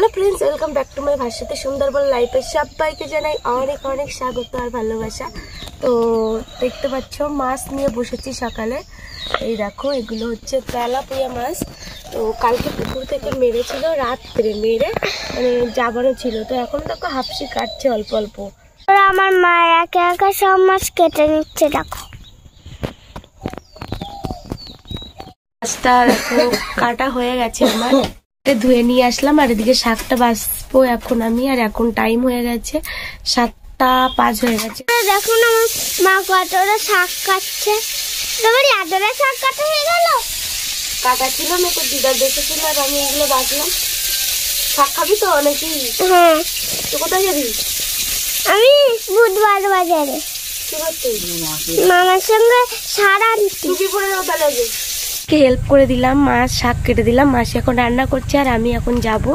Hello friends welcome back to my भाषाते सुंदरबन लाइफे सबाइके জানাই অনেক অনেক স্বাগত আর ভালোবাসা। তো দেখতে পাচ্ছ মাছ নিয়ে বসেছি সকালে। এই দেখো এগুলো হচ্ছে তেলাপিয়া মাছ। তো কালকে পুকুর থেকে মেরেছিল, রাত্রে মেরে মানে জাবানো ছিল। তো এখন দেখো হাফসি কাটছে অল্প অল্প। আমার মা একা একা সব মাছ কেটে নিচ্ছে। দেখো মাছটা দেখো কাটা হয়ে গেছে আমার। ধুয়ে নিয়ে আসলাম আর এদিকে শাকটা বাছবো এখন আমি। আর এখন টাইম হয়ে গেছে 7:05 হয়ে গেছে। দেখুন আমার মা কতটা শাক কাটছে। তোমার এতটা শাক কাটা হয়ে গেল? কাটা ছিল না তো, দিদা দেখেছিল আর আমি এগুলো বাছলাম। শাক খাবি তো নাকি? হ্যাঁ। তো কোথায় যাবি? আমি বুধবার বাজারে। কি করতে? মামার সঙ্গে সারা টুপি পরে যাও তাহলে। হেল্প করে দিলাম, মাছ শাক কেটে দিলাম। মাছ এখন রান্না করছে আর আমি এখন যাব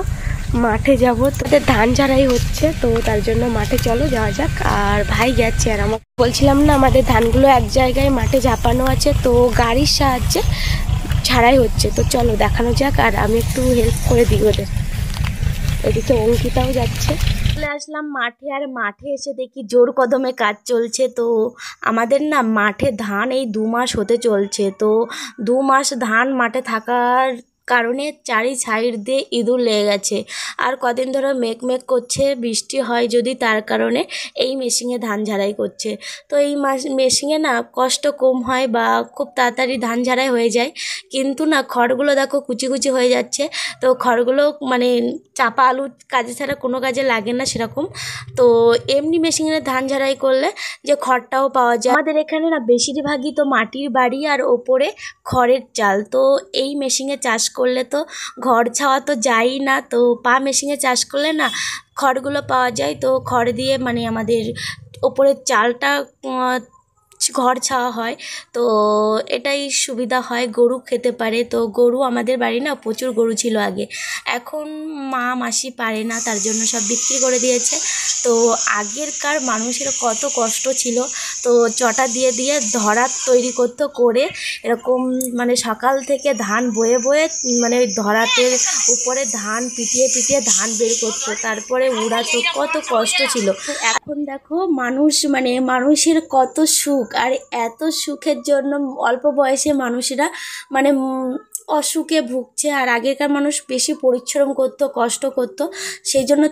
মাঠে যাব। তোদের ধান ঝাড়াই হচ্ছে, তো তার জন্য মাঠে চলো যাওয়া যাক। আর ভাই গেছে আর আমার বলছিলাম না আমাদের ধানগুলো এক জায়গায় মাঠে ঝাপানো আছে, তো গাড়ির সাহায্যে ঝাড়াই হচ্ছে। তো চলো দেখানো যাক আর আমি একটু হেল্প করে দিই ওদের। এদিকে অঙ্কিতাও যাচ্ছে। চলে আসলাম মাঠে আর মাঠে এসে দেখি জোর কদমে কাজ চলছে। তো আমাদের না মাঠে ধান এই 2 মাস হতে চলছে। তো 2 মাস ধান মাঠে থাকার কারণে চারি সাইড দিয়ে ইঁদুর লেগে গেছে। আর কদিন ধরে মেঘ করছে, বৃষ্টি হয় যদি, তার কারণে এই মেশিনে ধান ঝাড়াই করছে। তো এই মেশিনে না কষ্ট কম হয় বা খুব তাড়াতাড়ি ধান ঝাড়াই হয়ে যায়। কিন্তু না খড়গুলো দেখো কুচি কুচি হয়ে যাচ্ছে। তো খড়গুলো মানে চাপা আলু কাজে ছাড়া কোনো কাজে লাগে না সেরকম। তো এমনি মেশিনে ধান ঝাড়াই করলে যে খড়টাও পাওয়া যায়। আমাদের এখানে না বেশিরভাগই তো মাটির বাড়ি আর ওপরে খড়ের চাল। তো এই মেশিনে চাষ করলে তো ঘর ছাওয়া তো যায়ই না। তো মেশিনে চাষ করলে না খড়গুলো পাওয়া যায়। তো খড় দিয়ে মানে আমাদের ওপরের চালটা ঘর ছাওয়া হয়। তো এটাই সুবিধা হয়, গরু খেতে পারে। তো গরু আমাদের বাড়ি না প্রচুর গরু ছিল আগে, এখন মাসি পারে না, তার জন্য সব বিক্রি করে দিয়েছে। তো আগেরকার মানুষের কত কষ্ট ছিল। তো চটা দিয়ে দিয়ে ধরাত তৈরি করতো, করে এরকম মানে সকাল থেকে ধান বয়ে বয়ে মানে ওই ধরাতের উপরে ধান পিটিয়ে পিটিয়ে ধান বের করতো, তারপরে উড়াতো। কত কষ্ট ছিল। এখন দেখো মানুষের কত সুখ। আর এত সুখের জন্য অল্প বয়সে মানুষেরা মানে অসুখে ভুগছে। আর আগেকার মানুষ বেশি পরিশ্রম করতো, কষ্ট করতো, সেই জন্য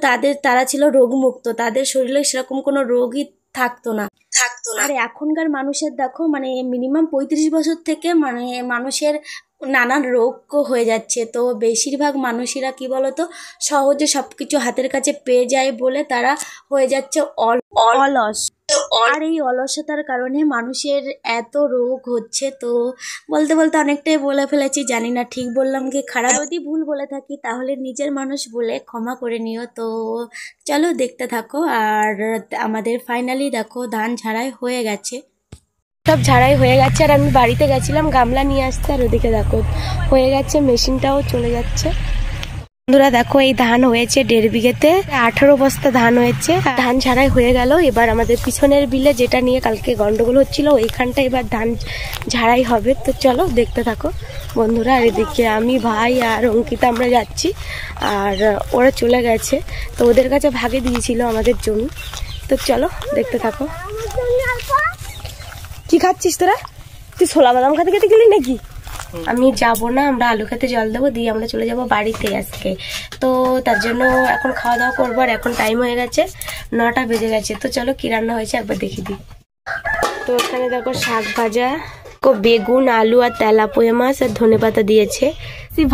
তারা ছিল রোগমুক্ত। তাদের শরীরে সেরকম কোনো রোগই থাকতো না। আর এখনকার মানুষের দেখো মানে মিনিমাম 35 বছর থেকে মানে মানুষের নানান রোগ হয়ে যাচ্ছে। তো বেশিরভাগ মানুষেরা কি বলতো সহজে সব কিছু হাতের কাছে পেয়ে যায় বলে তারা হয়ে যাচ্ছে অলস। আর এই অলসতার কারণে মানুষের এত রোগ হচ্ছে। তো বলতে বলতে অনেকটাই বলে ফেলেছি, জানি না ঠিক বললাম কি খারাপ। যদি ভুল বলে থাকি তাহলে নিজের মানুষ বলে ক্ষমা করে নিও। তো চলো দেখতে থাকো। আর আমাদের ফাইনালি দেখো ধান ঝাড়াই হয়ে গেছে, সব ঝাড়াই হয়ে গেছে। আর আমি বাড়িতে গেছিলাম গামলা নিয়ে আসতে, আর ওদিকে দেখো হয়ে গেছে, মেশিনটাও চলে যাচ্ছে। বন্ধুরা দেখো এই ধান হয়েছে 1.5 বিঘেতে 18 বস্তা ধান হয়েছে। ধান ঝাড়াই হয়ে গেল। এবার আমাদের পিছনের বিলে যেটা নিয়ে কালকে গন্ডগোল হচ্ছিল ওইখানটা এবার ধান ঝাড়াই হবে। তো চলো দেখতে থাকো বন্ধুরা। আর এদিকে আমি, ভাই আর অঙ্কিতা আমরা যাচ্ছি, আর ওরা চলে গেছে। তো ওদের কাছে ভাগে দিয়েছিল আমাদের জমি। তো চলো দেখতে থাকো। কি খাচ্ছিস তোরা? তুই ছোলা বাদাম খেতে খেতে গেলি নাকি? আমি যাব না, আমরা আলু খেতে জল দেবো, দিয়ে আমরা চলে যাব বাড়িতে আজকে। তো তার জন্য এখন খাওয়া দাওয়া করবো। আর এখন টাইম হয়ে গেছে 9টা বেজে গেছে। তো চলো কি রান্না হয়েছে একবার দেখি দিই। তো এখানে দেখো শাক ভাজা, বেগুন, আলু আর তেলাপিয়া মাছ আর ধনেপাতা দিয়েছে।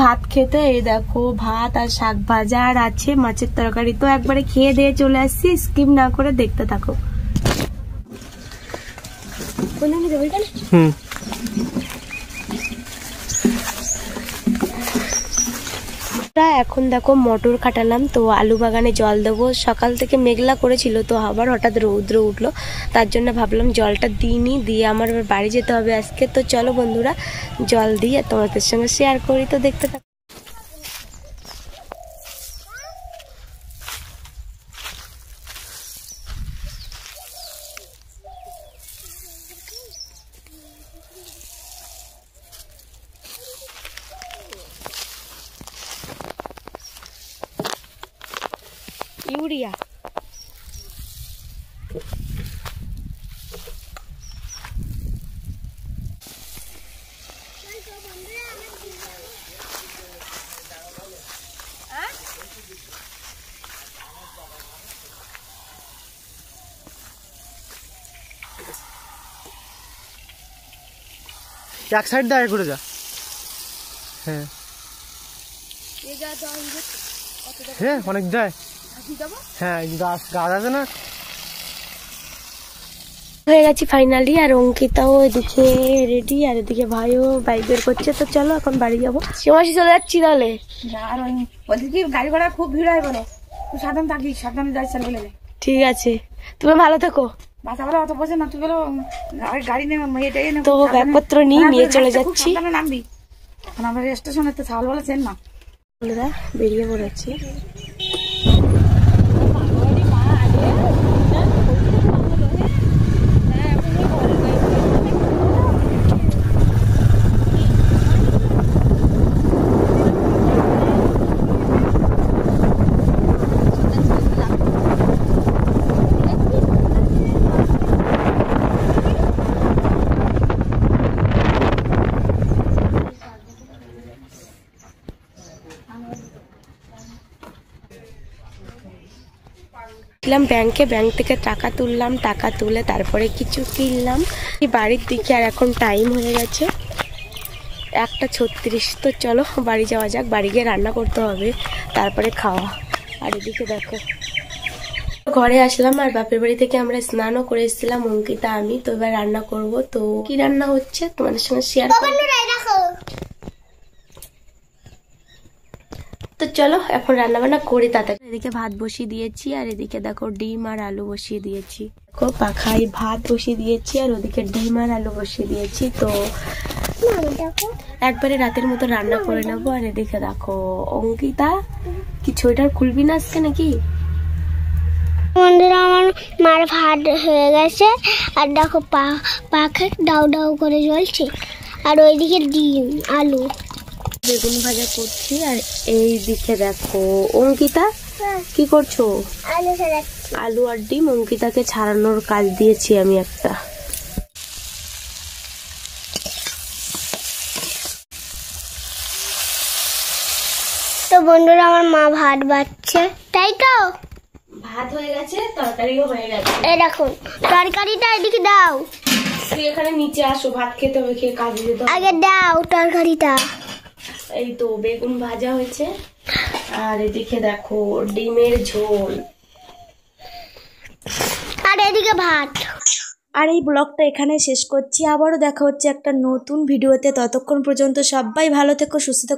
ভাত খেতে এই দেখো ভাত আর শাক ভাজা আর আছে মাছের তরকারি। তো একবারে খেয়ে দিয়ে চলে আসছি, স্কিপ না করে দেখতে থাকো। এখন দেখো মটর কাটালাম। তো আলু বাগানে জল দেবো। সকাল থেকে মেঘলা করেছিল, তো আবার হঠাৎ রৌদ্র উঠলো, তার জন্য ভাবলাম জলটা দিইনি, দিয়ে আমার বাড়ি যেতে হবে আজকে। তো চলো বন্ধুরা জল দিই আর তোমাদের সঙ্গে শেয়ার করি। তো দেখতে থাকো। ইউরিয়া। এক সাইড দিয়ে ঘুরে যা। হ্যাঁ হ্যাঁ অনেক যায়। হ্যাঁ গাছ গাছ আছে না। হয়ে গেছি ফাইনালি, আর অঙ্কিতাও এদিকে রেডি, আর এদিকে ভাইও বাইক বের করছে। তো চলো এখন বাড়ি যাবো। সীমাসি চলে যাচ্ছি তাহলে। আর বলছি কি গাড়ি ঘোড়া খুব ভিড় হয় বলে, তুই সাবধান থাকিস, সাবধানে যাইছেন বলে। ঠিক আছে, তুমি ভালো থেকো। বাসা বলে অত বোঝে না, তুই বলো গাড়ি নেই এটাই তো ব্যাগপত্র নিয়ে নিয়ে চলে যাচ্ছি। নামবি এখন আমরা স্টেশনে তো ছাগল বলে চেন না, বেরিয়ে পড়েছি। ব্যাংকে, ব্যাংক থেকে টাকা তুললাম, টাকা তুলে তারপরে কিছু কিনলাম বাড়ির দিকে। আর এখন টাইম হয়ে গেছে 1:36। তো চলো বাড়ি যাওয়া যাক, বাড়ি গিয়ে রান্না করতে হবে, তারপরে খাওয়া। আর এদিকে দেখো ঘরে আসলাম, আর বাপের বাড়ি থেকে আমরা স্নানও করে এসেছিলাম অঙ্কিতা আমি। তো এবার রান্না করব। তো কি রান্না হচ্ছে তোমাদের সঙ্গে শেয়ার করব। তো চলো এখন রান্না বান্না করি তাড়াতাড়ি। এদিকে ভাত বসিয়ে দিয়েছি, আর এদিকে দেখো ডিম আর আলু বসিয়ে দিয়েছি। দেখো পাখায় ভাত বসিয়ে দিয়েছি, আর ওদিকে ডিম আর আলু বসিয়ে দিয়েছি। তো একবারে রাতের মতো রান্না করে নেবো। আর এদিকে দেখো অঙ্কিতা কি সোয়েটার খুলবি না আজকে নাকি? বন্ধুরা আমার মার ভাত হয়ে গেছে, আর দেখো পাখে ডাউ ডাউ করে জ্বলছে, আর ওইদিকে ডিম আলু বেগুন ভাজা করছি। আর এই দিকে দেখো অঙ্কিতা কি করছো? আলু ছাড়াচ্ছি। আলু আর ডিম অঙ্কিতাকে ছাড়ানোর কাজ দিয়েছি আমি একটা। তো বন্ধুরা আমার মা ভাত বাড়ছে, তাই তো? ভাত হয়ে গেছে, তরকারিও হয়ে গেছে। এই দেখুন তরকারিটা এদিকে দাও। তুই এখানে নিচে আসো, ভাত খেতে হবে, খেয়ে কাজে যেতে হবে। আগে দাও তরকারিটা। এই তো বেগুন ভাজা হয়েছে, আর এদিকে দেখো ডিমের ঝোল, আর এদিকে ভাত। আর এই ব্লগটা এখানে শেষ করছি। আবারও দেখা হচ্ছে একটা নতুন ভিডিওতে। ততক্ষণ পর্যন্ত সবাই ভালো থেকো, সুস্থ থেকো।